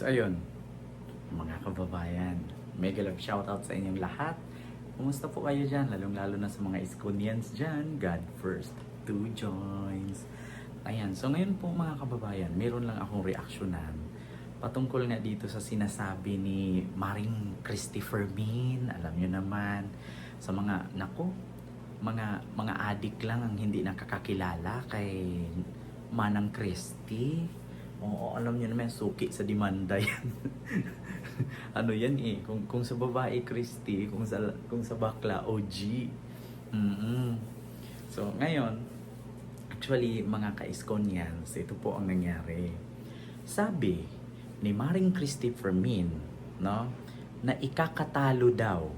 So ayun, mga kababayan, mega love shoutout sa inyong lahat. Kumusta po kayo dyan? Lalong-lalo na sa mga Iskonians dyan. God first, two joins. Ayan, so ngayon po mga kababayan, meron lang akong reaksyonan patungkol nga dito sa sinasabi ni Maring Christopher Min. Alam nyo naman, sa mga, nako, mga adik lang ang hindi nakakakilala kay Manang Christy. Oo, alam niyo naman, suki sa demanda yan. Ano yan eh, kung sa babae Christy, kung sa bakla OG. Mm-mm. So ngayon, actually mga ka-Iskonians, ito po ang nangyari. Sabi ni Maring Christy Fermin, no, na ikakatalo daw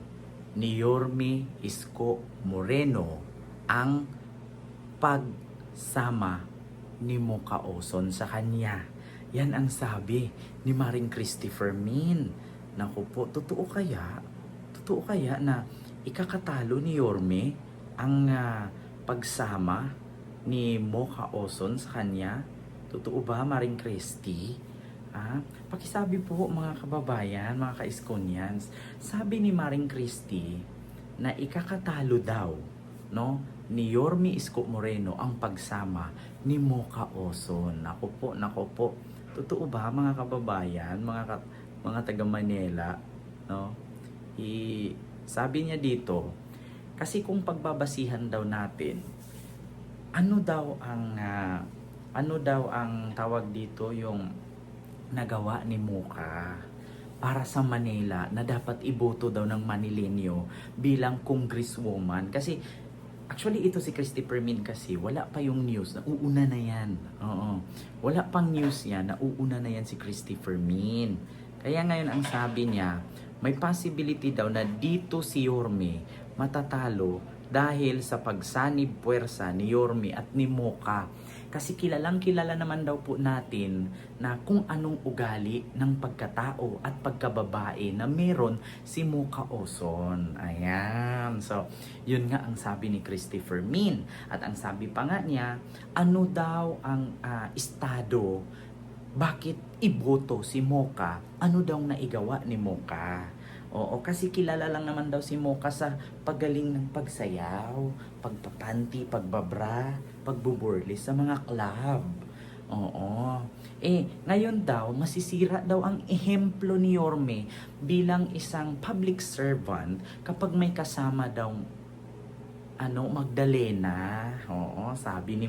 ni Yorme Isko Moreno ang pagsama ni Mocha Oson sa kanya. Yan ang sabi ni Maring Christy Fermin. Naku po, totoo kaya? Totoo kaya na ikakatalo ni Yorme ang pagsama ni Mocha Oson sa kanya? Totoo ba, Maring Christy? Pakisabi po mga kababayan, mga ka-Iskonians. Sabi ni Maring Christy na ikakatalo daw, no, ni Yorme Isko Moreno ang pagsama ni Mocha Oson. Nako po. Totoo ba mga kababayan, mga taga Manila, no? Sabi niya dito, kasi kung pagbabasihan daw natin, ano daw ang tawag dito, yung nagawa ni Mocha para sa Manila na dapat iboto daw ng Manilenyo bilang congresswoman. Kasi actually ito si Christy Fermin kasi wala pa yung news na uuna na yan. Oo. Wala pang news yan na uuna na yan si Christy Fermin. Kaya ngayon ang sabi niya, may possibility daw na dito si Yorme matatalo dahil sa pagsanib puwersa ni Yorme at ni Mocha. Kasi kilalang kilala naman daw po natin na kung anong ugali ng pagkatao at pagkababae na meron si Mocha Oson. Ayan. So, yun nga ang sabi ni Christy Fermin. At ang sabi pa nga niya, ano daw ang estado, bakit iboto si Mocha? Ano daw naigawa ni Mocha? Oo, kasi kilala lang naman daw si Mocha sa paggaling ng pagsayaw, pagpapanti, pagbabra, pagbuburlis sa mga club. Oo. Ngayon daw, masisira daw ang ehemplo ni Yorme bilang isang public servant kapag may kasama daw Magdalena. Oo, sabi ni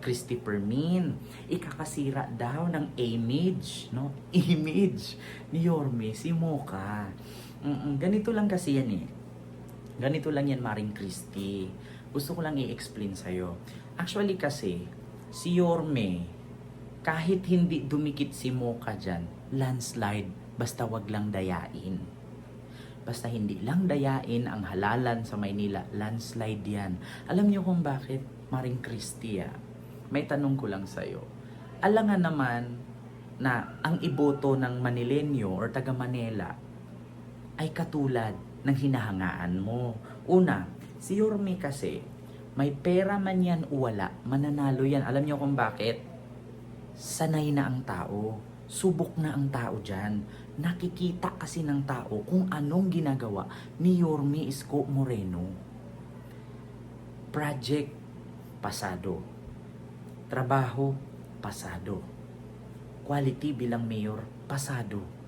Christy Fermin, ikakasira daw ng image, no? Image ni Yorme si Mocha. Ganito lang kasi yan eh. Ganito lang yan, Maring Christy. Gusto ko lang i-explain sa'yo. Actually kasi, si Yorme, kahit hindi dumikit si Mocha dyan, landslide, basta wag lang dayain. Basta hindi lang dayain ang halalan sa Maynila, landslide yan. Alam niyo kung bakit, Maring Christy, may tanong ko lang sa'yo. Alangan naman na ang iboto ng Manilenyo or taga Manila ay katulad ng hinahangaan mo. Una, si Yorme kasi, may pera man yan o wala, mananalo yan. Alam niyo kung bakit? Sanay na ang tao. Subok na ang tao dyan. Nakikita kasi ng tao kung anong ginagawa ni Yorme Isko Moreno. Project, pasado. Trabaho, pasado. Quality bilang mayor, pasado.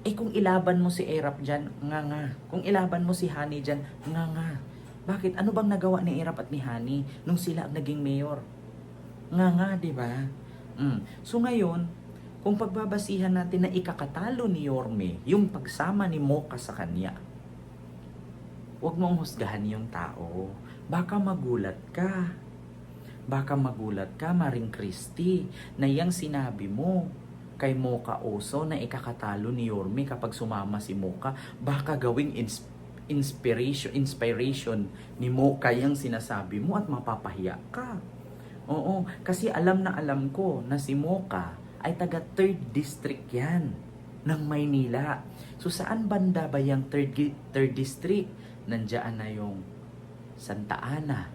Kung ilaban mo si Erap dyan, nga. Kung ilaban mo si Hani dyan, nga. Bakit? Ano bang nagawa ni Erap at ni Hani nung sila naging mayor? Nga, di ba? So ngayon, kung pagbabasihan natin na ikakatalo ni Yorme yung pagsama ni Mocha sa kanya, huwag mong husgahan yung tao. Baka magulat ka. Maring Christy, na yung sinabi mo kay Mocha Oson na ikakatalo ni Yorme kapag sumama si Mocha, baka gawing inspiration ni Mocha yung sinasabi mo at mapapahiya ka. Oo, kasi alam ko na si Mocha ay taga 3rd District yan ng Maynila. So saan banda ba yung 3rd District? Nandiyan na yung Santa Ana,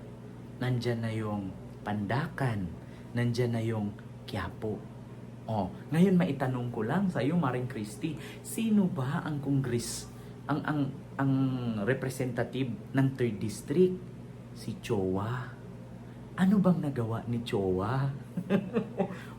nandiyan na yung Pandacan, nandiyan na yung Quiapo. Oh, ngayon maitanong ko lang sa iyo, Maring Christy, sino ba ang ang representative ng 3rd District? Si Chowa. Ano bang nagawa ni Chowa?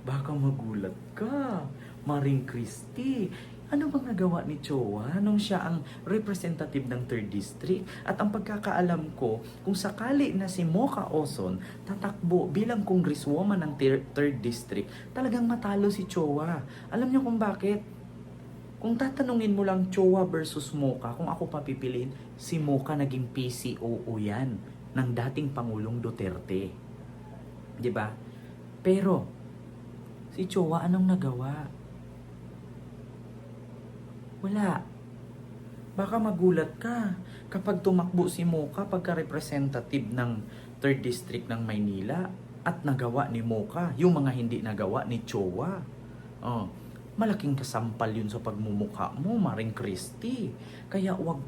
Baka magulat ka, Maring Christy. Ano bang nagawa ni Chowa nung siya ang representative ng 3rd District? At ang pagkakaalam ko, kung sakali na si Mocha Oson tatakbo bilang congresswoman ng 3rd District, talagang matalo si Chowa. Alam niyo kung bakit? Kung tatanungin mo lang Chowa versus Mocha, kung ako papipiliin, si Mocha naging PCOO yan ng dating Pangulong Duterte. 'Di ba? Pero si Chowa anong nagawa? Wala. Baka magulat ka kapag tumakbo si Mocha pagka-representative ng 3rd District ng Maynila at nagawa ni Mocha yung mga hindi nagawa ni Chowa. Oh, malaking kasampal yun sa pagmumukha mo, Maring Christy. Kaya wag,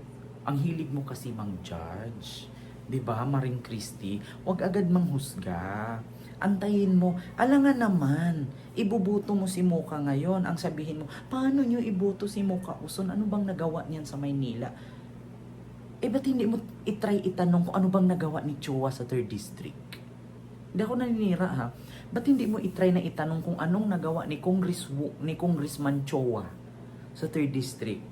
ang hilig mo kasi mang-judge. 'Di ba, Maring Christy? Wag agad manghusga. Antayin mo. Alangan naman, ibubuto mo si Mocha ngayon. Ang sabihin mo, paano nyo ibuto si Mocha Oson? Ano bang nagawa niyan sa Maynila? Ba't hindi mo itry itanong kung ano bang nagawa ni Chowa sa 3rd District? Hindi ako naninira ha. Ba't hindi mo itry na itanong kung anong nagawa ni Congressman Chowa sa 3rd District?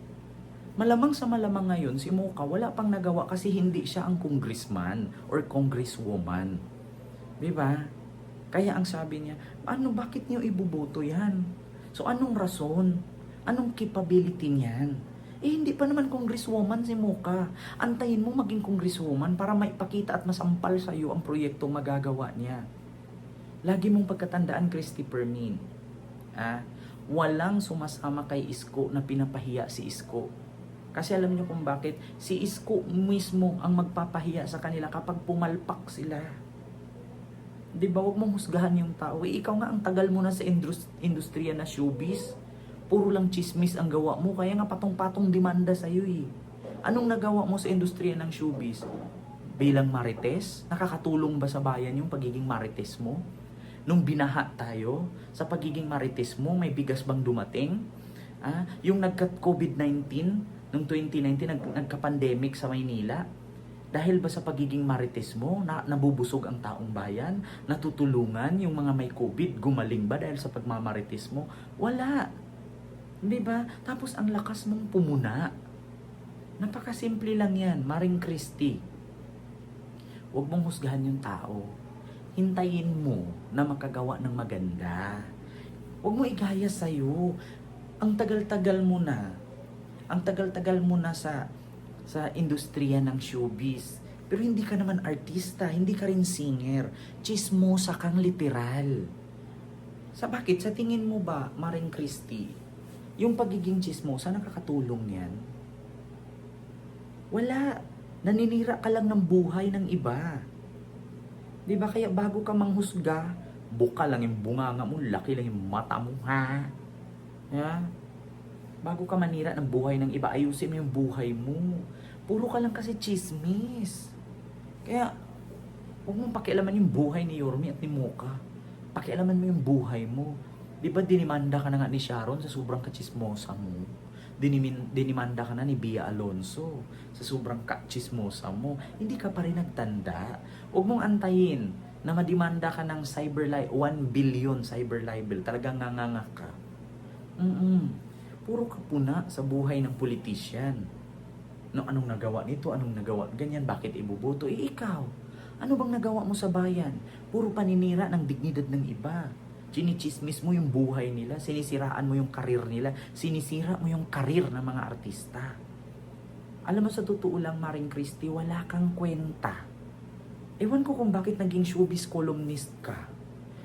Malamang sa malamang ngayon, si Mocha wala pang nagawa kasi hindi siya ang congressman or congresswoman. Diba? Kaya ang sabi niya, bakit niyo ibuboto yan? So anong rason? Anong capability niyan? Hindi pa naman congresswoman si Mocha. Antayin mo maging congresswoman para maipakita at masampal sa iyo ang proyekto magagawa niya. Lagi mong pagkatandaan, Christy Permin. Walang sumasama kay Isko na pinapahiya si Isko. Kasi alam niyo kung bakit? Si Isko mismo ang magpapahiya sa kanila kapag pumalpak sila. Di ba, huwag mong husgahan yung tao. Ikaw nga ang tagal mo na sa industriya na showbiz. Puro lang chismis ang gawa mo. Kaya nga patong-patong demanda sa'yo eh. Anong nagawa mo sa industriya ng showbiz? Bilang marites? Nakakatulong ba sa bayan yung pagiging marites mo? Nung binaha tayo, sa pagiging marites mo, may bigas bang dumating? Yung nagka-COVID-19, noong 2019, nagka-pandemic sa Maynila, dahil ba sa pagiging marites mo, nabubusog ang taong bayan? Natutulungan yung mga may COVID? Gumaling ba dahil sa pagmamarites mo? Wala. Di ba? Tapos ang lakas mong pumuna. Napakasimple lang yan, Maring Christy. Huwag mong husgahan yung tao. Hintayin mo na makagawa ng maganda. Huwag mo igaya sa'yo. Ang tagal-tagal mo na. Ang tagal-tagal mo na sa industriya ng showbiz. Pero hindi ka naman artista, hindi ka rin singer. Chismosa kang literal. Bakit? Sa tingin mo ba, Maring Christy, yung pagiging chismosa, nakakatulong yan? Wala. Naninira ka lang ng buhay ng iba. Diba? Kaya bago ka manghusga, buka lang yung bunganga mo, laki lang yung mata mo, ha? Bago ka manira ng buhay ng iba, ayusin mo yung buhay mo. Puro ka lang kasi chismis. Kaya, huwag mong pakialaman yung buhay ni Yorme at ni Mocha. Pakialaman mo yung buhay mo. Di ba dinimanda ka na nga ni Sharon sa sobrang kachismosa mo? Dinimanda ka na ni Bia Alonso sa sobrang kachismosa mo. Hindi ka pa rin nagtanda. Huwag mong antayin na madimanda ka ng 1 billion cyber libel. Talagang nganganga ka. Puro ka puna sa buhay ng politisyan. No, anong nagawa nito? Anong nagawa? Ganyan, bakit ibuboto? Ikaw. Ano bang nagawa mo sa bayan? Puro paninira ng dignidad ng iba. Chinichismis mo yung buhay nila. Sinisiraan mo yung karir nila. Sinisira mo yung karir ng mga artista. Alam mo, sa totoo lang, Maring Christy, wala kang kwenta. Ewan ko kung bakit naging showbiz columnist ka.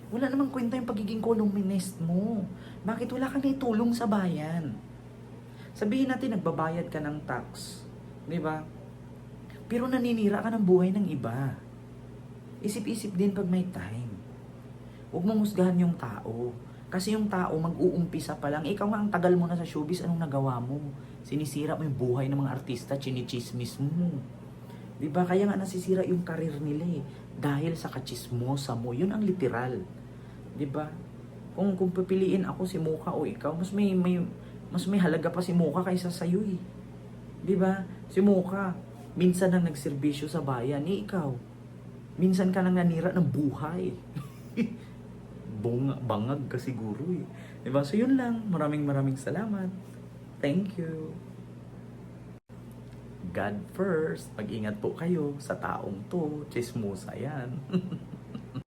Wala namang kwenta yung pagiging columnist mo. Bakit wala kang itulong sa bayan? Sabihin natin, nagbabayad ka ng tax. Di ba? Pero naninira ka ng buhay ng iba. Isip-isip din pag may time. Huwag mong husgahan yung tao. Kasi yung tao, mag-uumpisa pa lang. Ikaw nga, ang tagal mo na sa showbiz, anong nagawa mo? Sinisira mo yung buhay ng mga artista, chinichismis mo. Diba? Kaya nga nasisira yung karir nila eh. Dahil sa kachismosa mo. Yun ang literal. Diba? Kung pipiliin ako si Muka o ikaw, mas may halaga pa si Muka kaysa sa iyo eh. 'Di ba? Si Muka minsan nang nagserbisyo sa bayan, ni ikaw. Minsan ka nang nanira ng buhay. Bangag ka siguro eh. 'Di ba? So yun lang. Maraming salamat. Thank you. God first. Mag-ingat po kayo sa taong to. Chismosa yan.